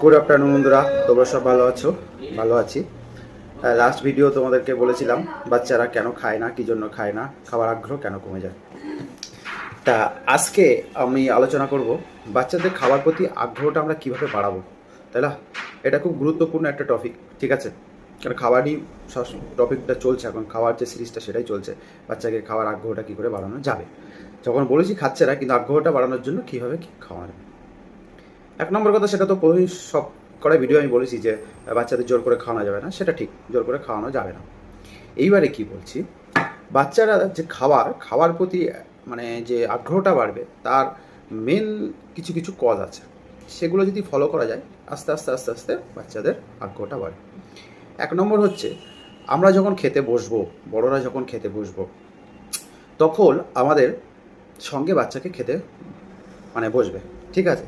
Good afternoon বন্ধুরা, তোমরা সব ভালো আছো? ভালো আছি। লাস্ট ভিডিও তোমাদেরকে বলেছিলাম বাচ্চারা কেন খায় না, কী জন্য খায় না, খাবার আগ্রহ কেন কমে যায়। তা আজকে আমি আলোচনা করব বাচ্চাদের খাবার প্রতি আগ্রহটা আমরা কীভাবে বাড়াবো, তাই না? এটা খুব গুরুত্বপূর্ণ একটা টপিক, ঠিক আছে? কারণ খাবারই সব টপিকটা চলছে এখন, খাওয়ার যে সিরিজটা সেটাই চলছে। বাচ্চাকে খাওয়ার আগ্রহটা কী করে বাড়ানো যাবে, যখন বলেছি খাচ্ছে না কিন্তু আগ্রহটা বাড়ানোর জন্য কীভাবে কী খাওয়ানো। এক নম্বর কথা, সেটা তো প্রথমেই সব কটাই ভিডিও আমি বলেছি যে বাচ্চাদের জোর করে খাওয়ানো যাবে না, সেটা ঠিক, জোর করে খাওয়ানো যাবে না। এইবারে কি বলছি, বাচ্চারা যে খাওয়ার প্রতি মানে যে আগ্রহটা বাড়বে তার মেন কিছু কিছু কজ আছে, সেগুলো যদি ফলো করা যায় আস্তে আস্তে আস্তে আস্তে বাচ্চাদের আগ্রহটা বাড়ে। এক নম্বর হচ্ছে, আমরা যখন খেতে বসবো, বড়রা যখন খেতে বসবো, তখন আমাদের সঙ্গে বাচ্চাকে খেতে মানে বসবে, ঠিক আছে?